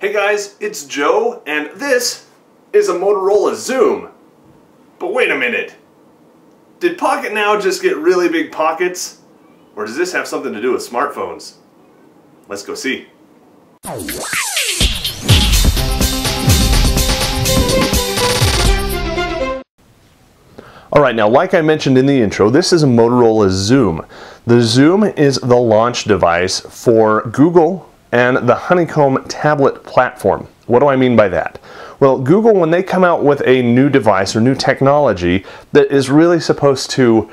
Hey guys, it's Joe, and this is a Motorola XOOM. But wait a minute. Did Pocketnow just get really big pockets? Or does this have something to do with smartphones? Let's go see. Alright, now like I mentioned in the intro, this is a Motorola XOOM. The XOOM is the launch device for Google and the Honeycomb tablet platform. What do I mean by that? Well, Google, when they come out with a new device or new technology that is really supposed to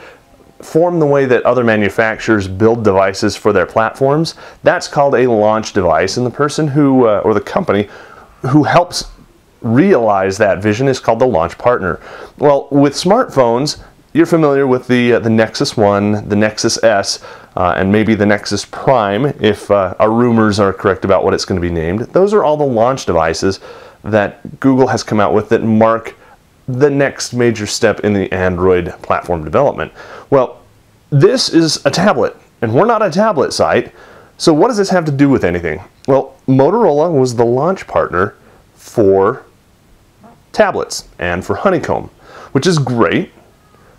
form the way that other manufacturers build devices for their platforms, that's called a launch device, and the person who, or the company who helps realize that vision is called the launch partner. Well, with smartphones, you're familiar with the Nexus One, the Nexus S, and maybe the Nexus Prime, if our rumors are correct about what it's going to be named. Those are all the launch devices that Google has come out with that mark the next major step in the Android platform development. Well, this is a tablet, and we're not a tablet site, so what does this have to do with anything? Well, Motorola was the launch partner for tablets and for Honeycomb, which is great.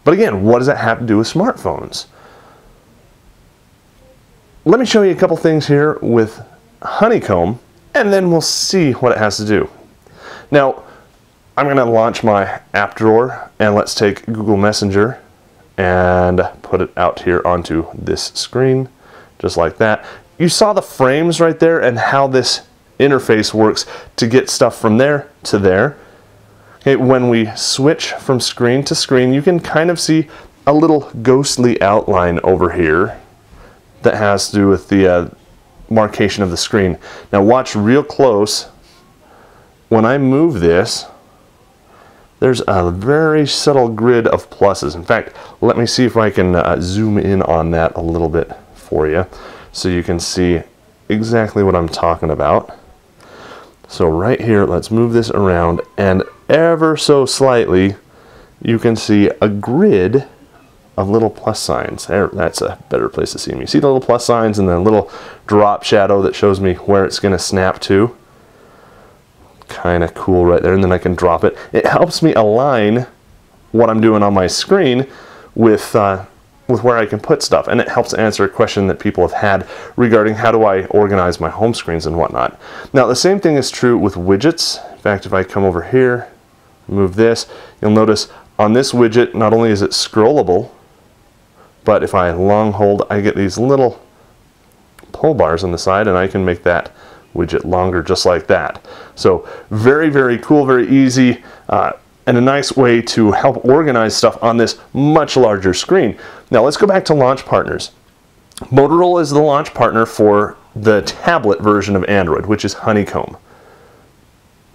But again, what does that have to do with smartphones? Let me show you a couple things here with Honeycomb, and then we'll see what it has to do. Now, I'm going to launch my app drawer, and let's take Google Messenger and put it out here onto this screen, just like that. You saw the frames right there and how this interface works to get stuff from there to there. Okay, when we switch from screen to screen, you can kind of see a little ghostly outline over here that has to do with the marcation of the screen. Now watch real close. When I move this, there's a very subtle grid of pluses. In fact, let me see if I can zoom in on that a little bit for you so you can see exactly what I'm talking about. So right here, let's move this around, and ever so slightly, you can see a grid of little plus signs. There, that's a better place to see me. See the little plus signs and the little drop shadow that shows me where it's going to snap to? Kind of cool right there, and then I can drop it. It helps me align what I'm doing on my screen with where I can put stuff, and it helps answer a question that people have had regarding how do I organize my home screens and whatnot. Now the same thing is true with widgets. In fact, if I come over here, move this, you'll notice on this widget not only is it scrollable, but if I long hold, I get these little pull bars on the side, and I can make that widget longer just like that. So very, very cool, very easy, and a nice way to help organize stuff on this much larger screen. Now let's go back to launch partners. Motorola is the launch partner for the tablet version of Android, which is Honeycomb.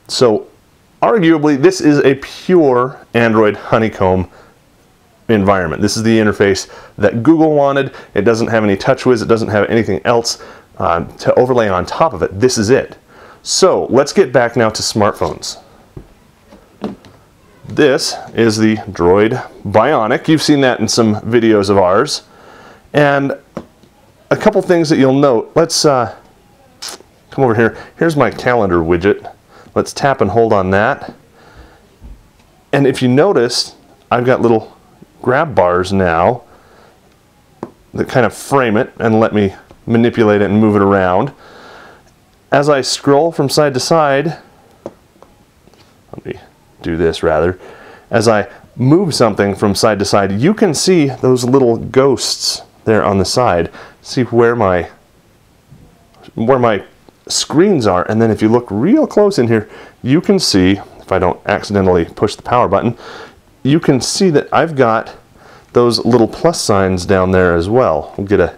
So arguably this is a pure Android Honeycomb environment. This is the interface that Google wanted. It doesn't have any TouchWiz, it doesn't have anything else to overlay on top of it. This is it. So let's get back now to smartphones. This is the Droid Bionic. You've seen that in some videos of ours. And a couple things that you'll note. Let's come over here. Here's my calendar widget. Let's tap and hold on that. And if you notice, I've got little grab bars now that kind of frame it and let me manipulate it and move it around. As I scroll from side to side, let me do this rather. As I move something from side to side, you can see those little ghosts there on the side. See where my screens are, and then if you look real close in here, you can see, if I don't accidentally push the power button, you can see that I've got those little plus signs down there as well. We'll get a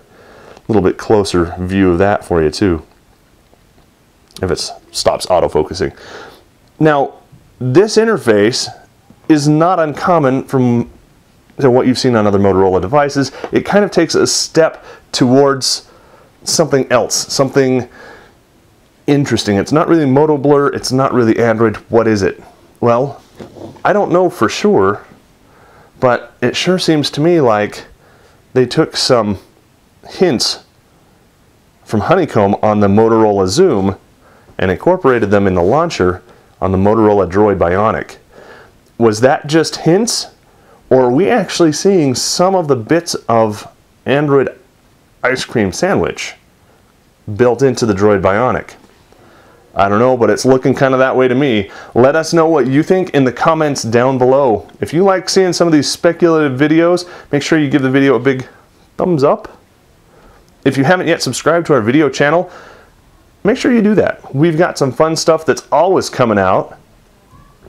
little bit closer view of that for you too, if it stops autofocusing. Now, this interface is not uncommon from what you've seen on other Motorola devices. It kind of takes a step towards something else, something interesting. It's not really Moto Blur, it's not really Android. What is it? Well, I don't know for sure, but it sure seems to me like they took some hints from Honeycomb on the Motorola XOOM and incorporated them in the launcher on the Motorola Droid Bionic. Was that just hints, or are we actually seeing some of the bits of Android ice cream sandwich built into the Droid Bionic? I don't know, but it's looking kind of that way to me. Let us know what you think in the comments down below. If you like seeing some of these speculative videos, make sure you give the video a big thumbs up. If you haven't yet subscribed to our video channel, make sure you do that. We've got some fun stuff that's always coming out,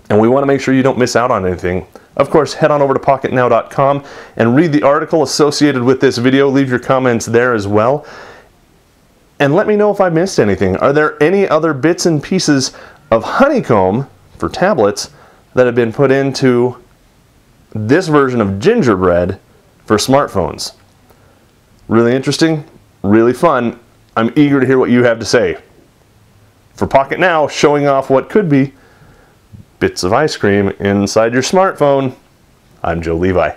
and we want to make sure you don't miss out on anything. Of course, head on over to Pocketnow.com and read the article associated with this video. Leave your comments there as well. And let me know if I missed anything. Are there any other bits and pieces of Honeycomb for tablets that have been put into this version of Gingerbread for smartphones? Really interesting, really fun. I'm eager to hear what you have to say. For Pocketnow, showing off what could be bits of ice cream inside your smartphone, I'm Joe Levi.